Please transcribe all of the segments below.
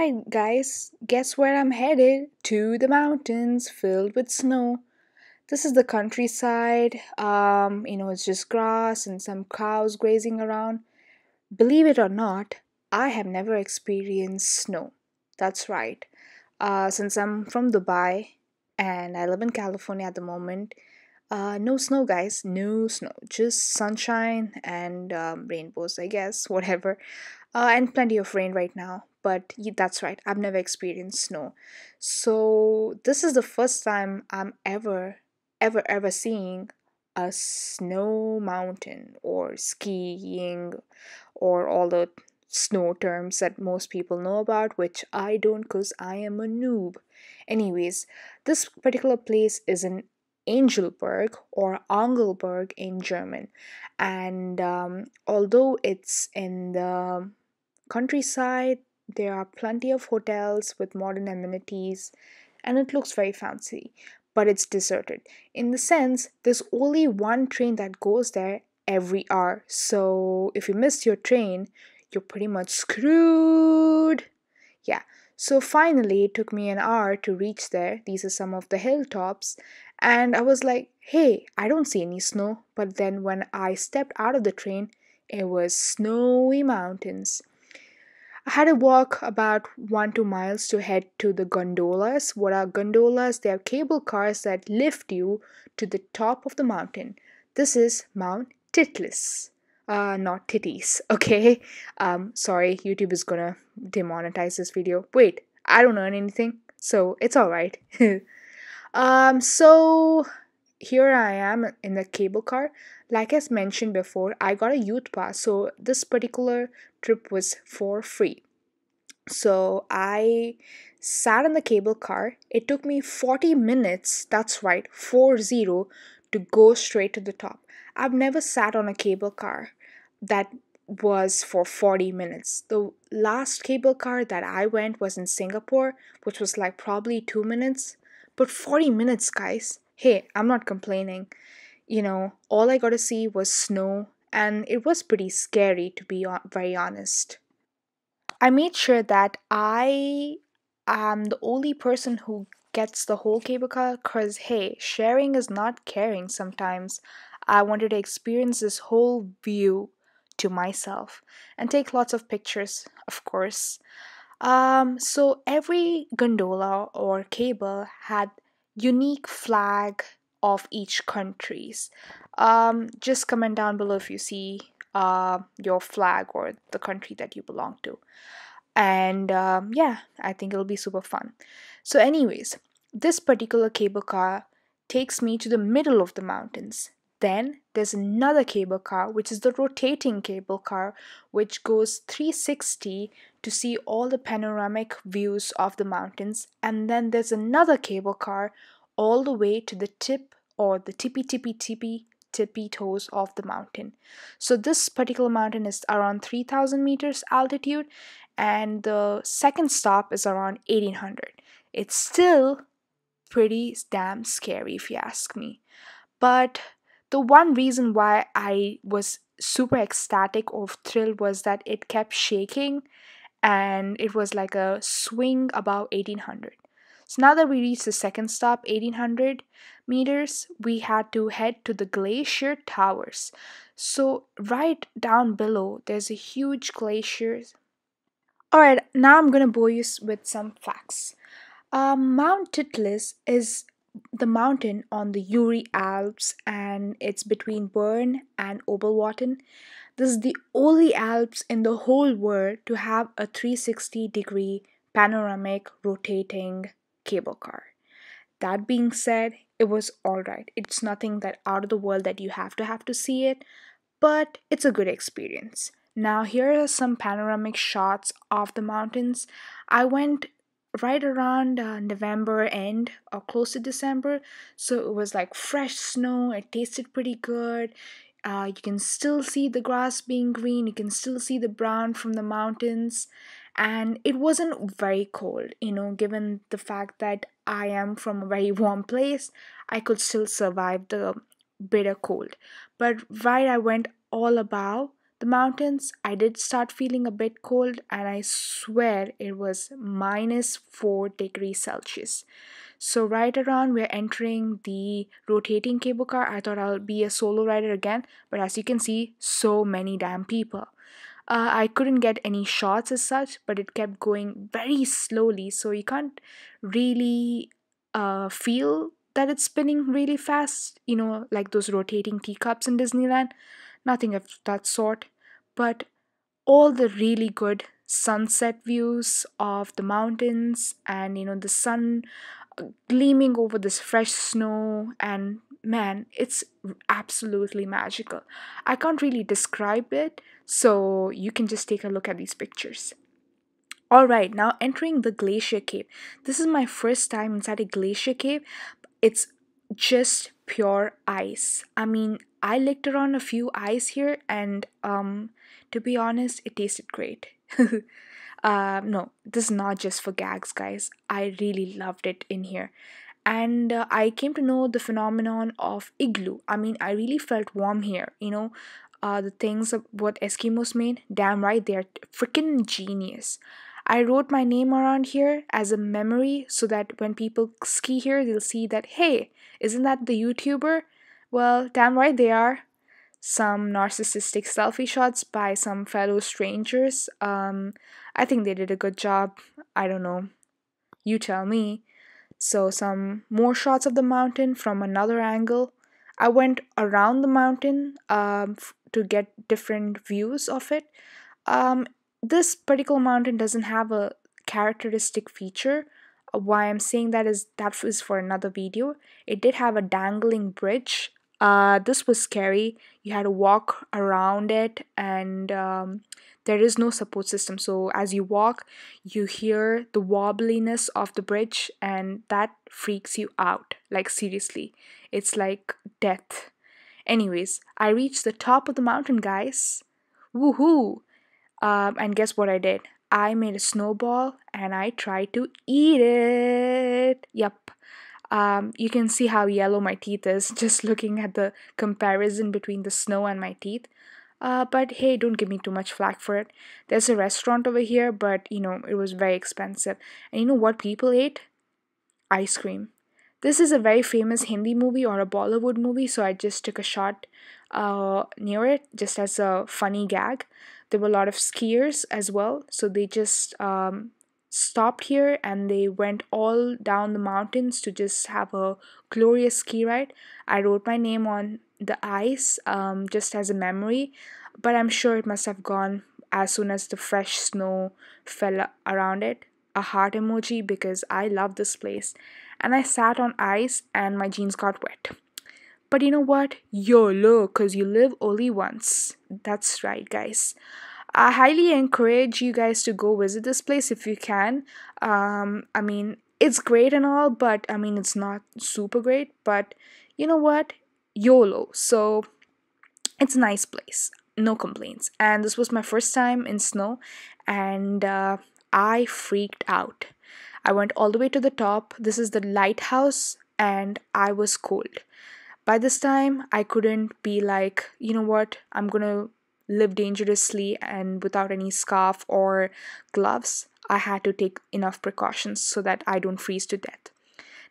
Alright, guys, guess where I'm headed? To the mountains filled with snow. This is the countryside. It's just grass and some cows grazing around. Believe it or not, I have never experienced snow. That's right. Since I'm from Dubai and I live in California at the moment, no snow, guys. No snow. Just sunshine and rainbows, I guess. Whatever. And plenty of rain right now. But that's right. I've never experienced snow. So this is the first time I'm ever seeing a snow mountain or skiing or all the snow terms that most people know about, which I don't because I am a noob. Anyways, this particular place is in Angelberg or Angelberg in German, and although it's in the countryside, there are plenty of hotels with modern amenities, and it looks very fancy, but it's deserted. In the sense, there's only one train that goes there every hour. So if you missed your train, you're pretty much screwed. Yeah. So finally, it took me an hour to reach there. These are some of the hilltops. And I was like, hey, I don't see any snow. But then when I stepped out of the train, it was snowy mountains. I had to walk about 1 2 miles to head to the gondolas. What are gondolas? They are cable cars that lift you to the top of the mountain. This is Mount Titlis. Not titties, okay? Sorry, YouTube is gonna demonetize this video. Wait, I don't earn anything, so it's alright. So here I am in the cable car. Like as mentioned before, I got a youth pass, so this particular trip was for free. So I sat in the cable car. It took me 40 minutes, that's right, 40, to go straight to the top. I've never sat on a cable car that was for 40 minutes. The last cable car that I went was in Singapore, which was like probably 2 minutes. But 40 minutes, guys. Hey, I'm not complaining. All I got to see was snow, and it was pretty scary to be very honest. I made sure that I am the only person who gets the whole cable car because, hey, sharing is not caring sometimes. I wanted to experience this whole view to myself and take lots of pictures, of course. So every gondola or cable had unique flag of each countries. Just comment down below if you see your flag or the country that you belong to. And yeah, I think it'll be super fun. So, anyways, this particular cable car takes me to the middle of the mountains. Then there's another cable car, which is the rotating cable car, which goes 360 to see all the panoramic views of the mountains. And then there's another cable car all the way to the tip or the tippy toes of the mountain. So this particular mountain is around 3000 meters altitude, and the second stop is around 1800. It's still pretty damn scary if you ask me. But the one reason why I was super ecstatic or thrilled was that it kept shaking and it was like a swing above 1800. So now that we reached the second stop, 1800 meters, we had to head to the glacier towers. So right down below, there's a huge glacier. Alright, now I'm gonna bore you with some facts. Mount Titlis is the mountain on the Uri Alps, and it's between Bern and Oberwarten. This is the only Alps in the whole world to have a 360-degree panoramic rotating cable car. That being said, it was alright. It's nothing that out of the world that you have to see it, but it's a good experience. Now, here are some panoramic shots of the mountains. I went right around November end or close to December, so it was like fresh snow. It tasted pretty good. You can still see the grass being green, you can still see the brown from the mountains, and it wasn't very cold, given the fact that I am from a very warm place. I could still survive the bitter cold. But right, I went all about the mountains, I did start feeling a bit cold, and I swear it was minus 4 degrees Celsius. So, right around we're entering the rotating cable car, I thought I'll be a solo rider again, but as you can see, so many damn people. I couldn't get any shots as such, but it kept going very slowly, so you can't really feel that it's spinning really fast, like those rotating teacups in Disneyland. Nothing of that sort. But all the really good sunset views of the mountains and the sun gleaming over this fresh snow, and man, it's absolutely magical. I can't really describe it, so you can just take a look at these pictures. All right, now entering the glacier cave. This is my first time inside a glacier cave. It's just pure ice. I mean, I licked around a few ice here, and to be honest, it tasted great. No, this is not just for gags, guys. I really loved it in here. And I came to know the phenomenon of igloo. I mean, I really felt warm here. The things of what Eskimos made, damn right, they're freaking genius. I wrote my name around here as a memory so that when people ski here, they'll see that, hey, isn't that the YouTuber? Well, damn right they are. Some narcissistic selfie shots by some fellow strangers. I think they did a good job. I don't know. You tell me. So, some more shots of the mountain from another angle. I went around the mountain to get different views of it. Um, this particular mountain doesn't have a characteristic feature. Why I'm saying that is for another video. It did have a dangling bridge. This was scary. You had to walk around it, and there is no support system. So as you walk, you hear the wobbliness of the bridge, and that freaks you out. Like seriously, it's like death. Anyways, I reached the top of the mountain, guys. Woohoo! And guess what I did? I made a snowball and I tried to eat it. Yep. You can see how yellow my teeth is just looking at the comparison between the snow and my teeth. But hey, don't give me too much flack for it. There's a restaurant over here, but it was very expensive. And you know what people ate? Ice cream. This is a very famous Hindi movie or a Bollywood movie, so I just took a shot near it just as a funny gag. There were a lot of skiers as well, so they just stopped here and they went all down the mountains to just have a glorious ski ride. I wrote my name on the ice just as a memory, but I'm sure it must have gone as soon as the fresh snow fell around it. A heart emoji because I love this place. And I sat on ice and my jeans got wet. But you know what? YOLO, because you live only once. That's right, guys. I highly encourage you guys to go visit this place if you can. I mean, it's great and all, but I mean, it's not super great. But you know what? YOLO. So it's a nice place. No complaints. And this was my first time in snow, and I freaked out. I went all the way to the top. This is the lighthouse, and I was cold. By this time, I couldn't be like, you know what, I'm gonna live dangerously and without any scarf or gloves. I had to take enough precautions so that I don't freeze to death.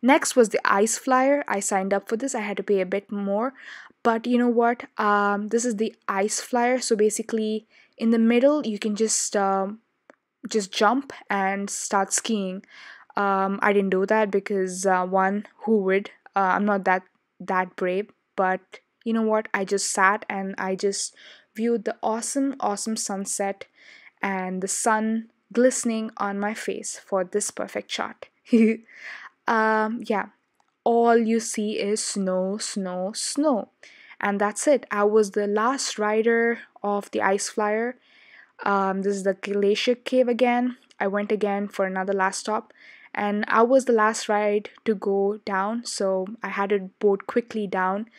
Next was the ice flyer. I signed up for this. I had to pay a bit more, but you know what? This is the ice flyer. So basically, in the middle, you can just jump and start skiing. I didn't do that because one, who would? I'm not that brave. But you know what? I just sat and I just viewed the awesome sunset and the sun glistening on my face for this perfect shot. Yeah, all you see is snow, snow, snow. And that's it. I was the last rider of the ice flyer. This is the glacier cave again. I went again for another last stop, and I was the last ride to go down, so I had to board quickly down,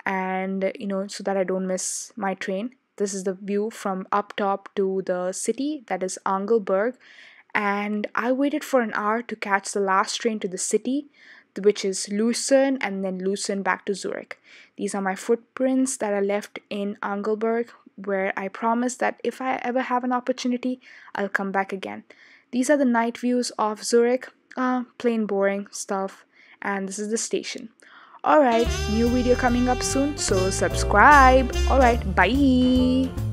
and so that I don't miss my train. This is the view from up top to the city, that is Angelberg, and I waited for an hour to catch the last train to the city, which is Lucerne, and then Lucerne back to Zurich. These are my footprints that I left in Angelberg where I promise that if I ever have an opportunity, I'll come back again. These are the night views of Zurich. Plain boring stuff. And this is the station. Alright, new video coming up soon, so subscribe. Alright, bye.